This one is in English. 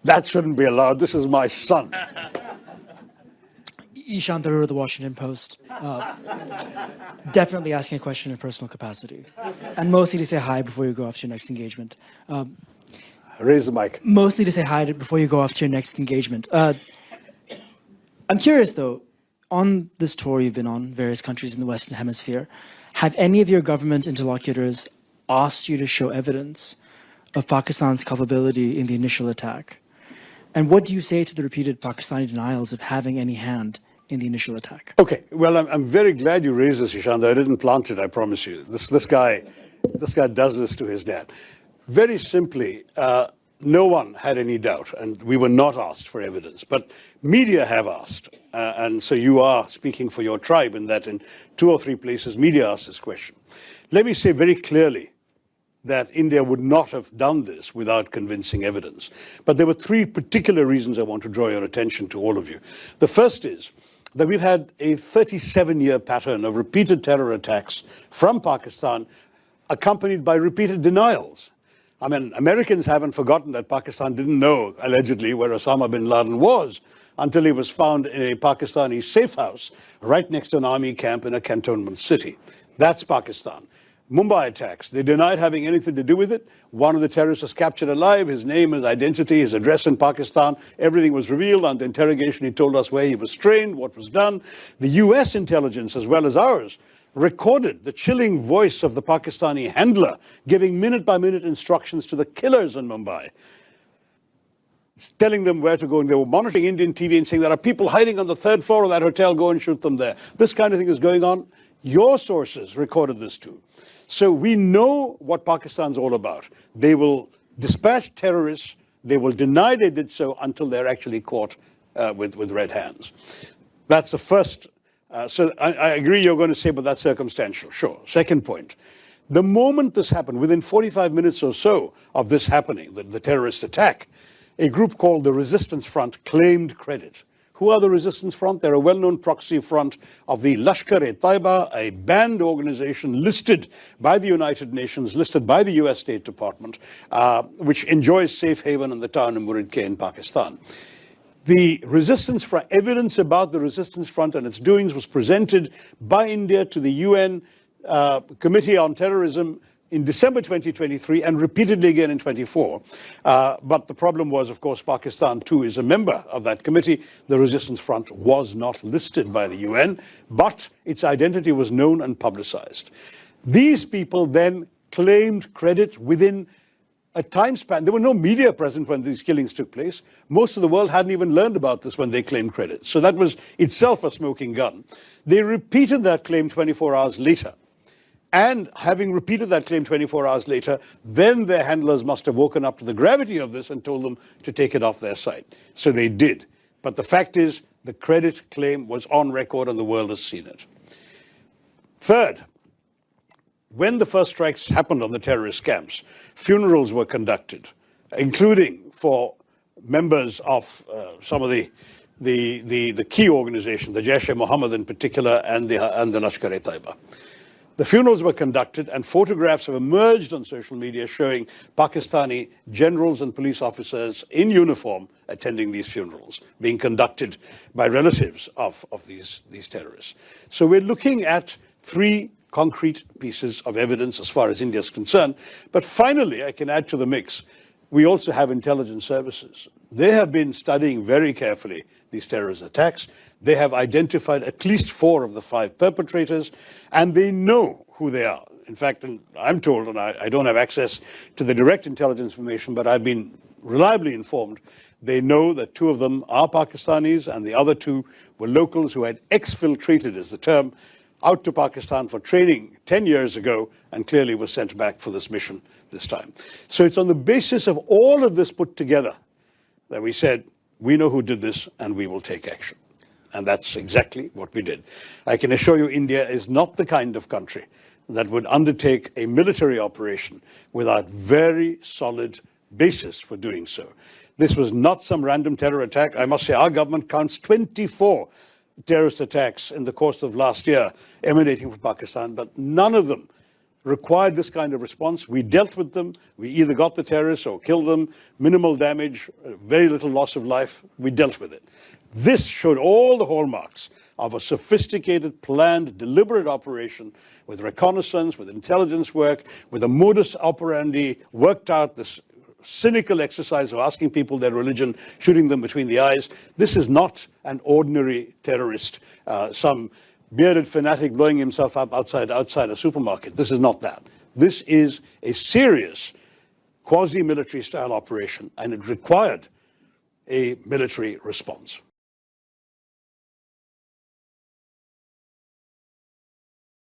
That shouldn't be allowed. This is my son. Ishaan Tharoor of the Washington Post. Definitely asking a question in personal capacity. And mostly to say hi before you go off to your next engagement. Raise the mic. Mostly to say hi before you go off to your next engagement. I'm curious, though, on this tour you've been on, various countries in the Western Hemisphere, have any of your government interlocutors asked you to show evidence of Pakistan's culpability in the initial attack? And what do you say to the repeated Pakistani denials of having any hand in the initial attack? Okay, well, I'm very glad you raised this, Ishaan, though I didn't plant it, I promise you. This guy does this to his dad. Very simply, no one had any doubt, and we were not asked for evidence. But media have asked, and so you are speaking for your tribe in that in 2 or 3 places, media asked this question. Let me say very clearly that India would not have done this without convincing evidence. But there were 3 particular reasons I want to draw your attention to, all of you. The first is that we've had a 37-year pattern of repeated terror attacks from Pakistan, accompanied by repeated denials. I mean, Americans haven't forgotten that Pakistan didn't know, allegedly, where Osama bin Laden was until he was found in a Pakistani safe house right next to an army camp in a cantonment city. That's Pakistan. Mumbai attacks, they denied having anything to do with it. One of the terrorists was captured alive, his name, his identity, his address in Pakistan, everything was revealed. Under interrogation, he told us where he was trained, what was done. The US intelligence, as well as ours, recorded the chilling voice of the Pakistani handler giving minute-by-minute instructions to the killers in Mumbai, telling them where to go. And they were monitoring Indian TV and saying, there are people hiding on the 3rd floor of that hotel, go and shoot them there. This kind of thing is going on. Your sources recorded this too. So we know what Pakistan's all about. They will dispatch terrorists, they will deny they did so until they're actually caught with red hands. That's the first. So I agree you're going to say, but that's circumstantial. Sure. Second point. The moment this happened, within 45 minutes or so of this happening, the terrorist attack, a group called the Resistance Front claimed credit. Who are the Resistance Front? They're a well-known proxy front of the Lashkar-e-Taiba, a banned organization listed by the United Nations, listed by the US State Department, which enjoys safe haven in the town of Murid-K in Pakistan. The Resistance Front, evidence about the Resistance Front and its doings was presented by India to the UN Committee on Terrorism in December 2023 and repeatedly again in 24. But the problem was, of course, Pakistan too is a member of that committee. The Resistance Front was not listed by the UN, but its identity was known and publicized. These people then claimed credit within a time span. There were no media present when these killings took place. Most of the world hadn't even learned about this when they claimed credit. So that was itself a smoking gun. They repeated that claim 24 hours later. And having repeated that claim 24 hours later, then their handlers must have woken up to the gravity of this and told them to take it off their site. So they did. But the fact is, the credit claim was on record and the world has seen it. Third, when the first strikes happened on the terrorist camps, funerals were conducted, including for members of some of the key organizations, the Jaish-e-Mohammed in particular, and the Lashkar-e-Taiba. The funerals were conducted and photographs have emerged on social media showing Pakistani generals and police officers in uniform attending these funerals, being conducted by relatives of these terrorists. So we're looking at 3 concrete pieces of evidence as far as India is concerned. But finally, I can add to the mix, we also have intelligence services. They have been studying very carefully these terrorist attacks. They have identified at least 4 of the 5 perpetrators, and they know who they are. In fact, I'm told, and I don't have access to the direct intelligence information, but I've been reliably informed, they know that 2 of them are Pakistanis, and the other 2 were locals who had exfiltrated, is the term, out to Pakistan for training 10 years ago, and clearly were sent back for this mission this time. So it's on the basis of all of this put together that we said, we know who did this, and we will take action. And that's exactly what we did. I can assure you India is not the kind of country that would undertake a military operation without very solid basis for doing so. This was not some random terror attack. I must say our government counts 24 terrorist attacks in the course of last year emanating from Pakistan, but none of them required this kind of response. We dealt with them. We either got the terrorists or killed them. Minimal damage, very little loss of life. We dealt with it. This showed all the hallmarks of a sophisticated, planned, deliberate operation with reconnaissance, with intelligence work, with a modus operandi worked out, this cynical exercise of asking people their religion, shooting them between the eyes. This is not an ordinary terrorist, some bearded fanatic blowing himself up outside a supermarket. This is not that. This is a serious quasi-military style operation, and it required a military response.